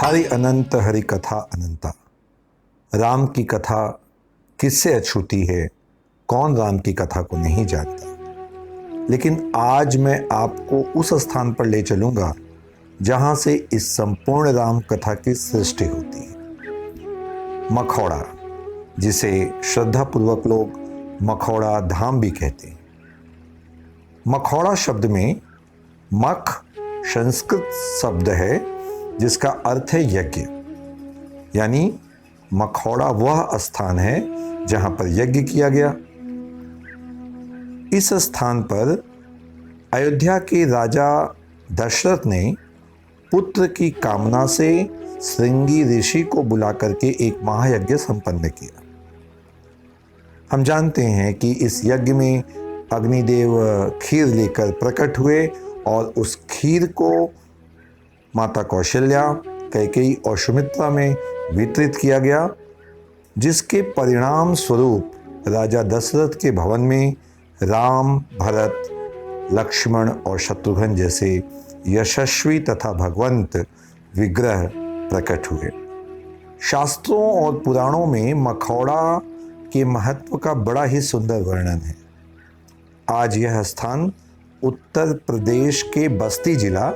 हरि अनंत हरि कथा अनंता। राम की कथा किससे अछूती है, कौन राम की कथा को नहीं जानता। लेकिन आज मैं आपको उस स्थान पर ले चलूंगा जहां से इस संपूर्ण राम कथा की सृष्टि होती है। मखौड़ा, जिसे श्रद्धापूर्वक लोग मखौड़ा धाम भी कहते हैं। मखौड़ा शब्द में मख संस्कृत शब्द है जिसका अर्थ है यज्ञ, यानी मखौड़ा वह स्थान है जहां पर यज्ञ किया गया। इस स्थान पर अयोध्या के राजा दशरथ ने पुत्र की कामना से श्रृंगी ऋषि को बुला करके एक महायज्ञ संपन्न किया। हम जानते हैं कि इस यज्ञ में अग्निदेव खीर लेकर प्रकट हुए और उस खीर को माता कौशल्या, कैकेयी और सुमित्रा में वितरित किया गया, जिसके परिणाम स्वरूप राजा दशरथ के भवन में राम, भरत, लक्ष्मण और शत्रुघ्न जैसे यशस्वी तथा भगवंत विग्रह प्रकट हुए। शास्त्रों और पुराणों में मखौड़ा के महत्व का बड़ा ही सुंदर वर्णन है। आज यह स्थान उत्तर प्रदेश के बस्ती जिला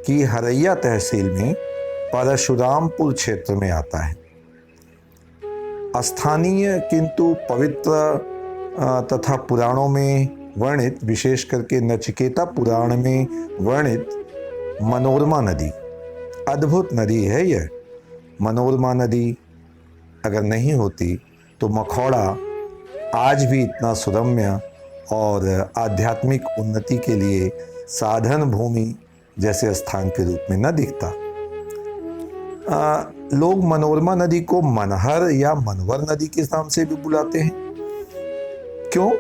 की हरैया तहसील में परशुरामपुर क्षेत्र में आता है। स्थानीय किंतु पवित्र तथा पुराणों में वर्णित, विशेष करके नचिकेता पुराण में वर्णित मनोरमा नदी, अद्भुत नदी है यह। मनोरमा नदी अगर नहीं होती तो मखौड़ा आज भी इतना सुरम्य और आध्यात्मिक उन्नति के लिए साधन भूमि जैसे स्थान के रूप में न दिखता। लोग मनोरमा नदी को मनहर या मनवर नदी के नाम से भी बुलाते हैं। क्यों?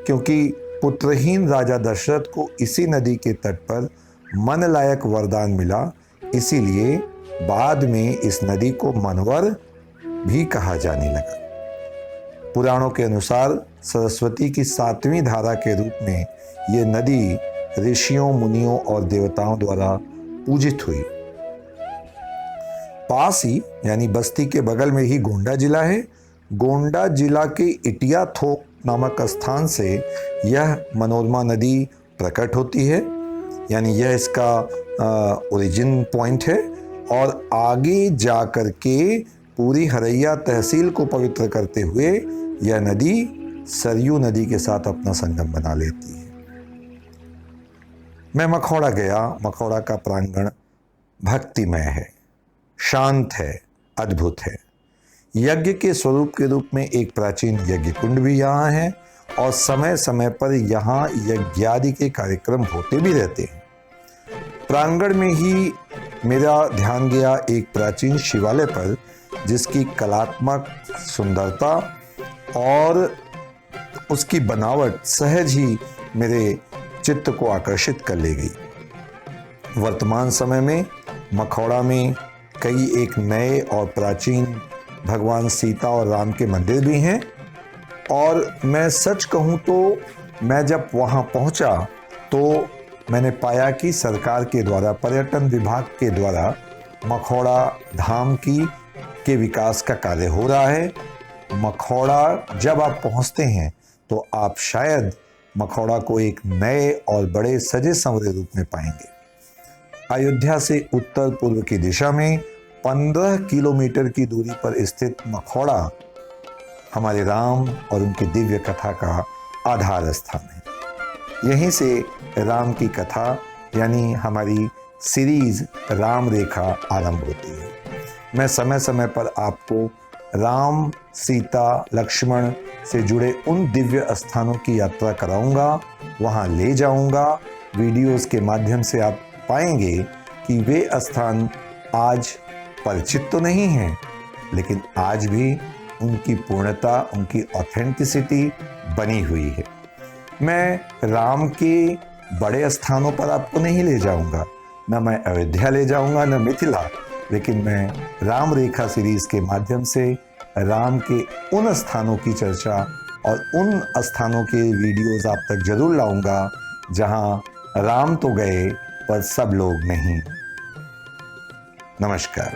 क्योंकि पुत्रहीन राजा दशरथ को इसी नदी के तट पर मन लायक वरदान मिला, इसीलिए बाद में इस नदी को मनवर भी कहा जाने लगा। पुराणों के अनुसार सरस्वती की 7वीं धारा के रूप में ये नदी ऋषियों, मुनियों और देवताओं द्वारा पूजित हुई। पास ही यानी बस्ती के बगल में ही गोंडा जिला है। गोंडा जिला के इटिया थोक नामक स्थान से यह मनोरमा नदी प्रकट होती है, यानी यह इसका ओरिजिन पॉइंट है। और आगे जा कर के पूरी हरैया तहसील को पवित्र करते हुए यह नदी सरयू नदी के साथ अपना संगम बना लेती है। मैं मखौड़ा गया। मखौड़ा का प्रांगण भक्तिमय है, शांत है, अद्भुत है। यज्ञ के स्वरूप के रूप में एक प्राचीन यज्ञ कुंड भी यहाँ है और समय समय पर यहाँ यज्ञादि के कार्यक्रम होते भी रहते हैं। प्रांगण में ही मेरा ध्यान गया एक प्राचीन शिवालय पर, जिसकी कलात्मक सुंदरता और उसकी बनावट सहज ही मेरे चित्त को आकर्षित कर ले गई। वर्तमान समय में मखौड़ा में कई एक नए और प्राचीन भगवान सीता और राम के मंदिर भी हैं। और मैं सच कहूँ तो मैं जब वहाँ पहुँचा तो मैंने पाया कि सरकार के द्वारा, पर्यटन विभाग के द्वारा मखौड़ा धाम के विकास का कार्य हो रहा है। मखौड़ा जब आप पहुँचते हैं तो आप शायद मखौड़ा को एक नए और बड़े सजे संवरे रूप में पाएंगे। अयोध्या से उत्तर पूर्व की दिशा में 15 किलोमीटर की दूरी पर स्थित मखौड़ा हमारे राम और उनकी दिव्य कथा का आधार स्थान है। यहीं से राम की कथा यानी हमारी सीरीज राम रेखा आरंभ होती है। मैं समय समय पर आपको राम, सीता, लक्ष्मण से जुड़े उन दिव्य स्थानों की यात्रा कराऊंगा, वहां ले जाऊंगा। वीडियोस के माध्यम से आप पाएंगे कि वे स्थान आज परिचित तो नहीं हैं, लेकिन आज भी उनकी पूर्णता, उनकी ऑथेंटिसिटी बनी हुई है। मैं राम के बड़े स्थानों पर आपको नहीं ले जाऊंगा, न मैं अयोध्या ले जाऊंगा न मिथिला, लेकिन मैं राम रेखा सीरीज के माध्यम से राम के उन स्थानों की चर्चा और उन स्थानों के वीडियोस आप तक जरूर लाऊंगा जहां राम तो गए पर सब लोग नहीं। नमस्कार।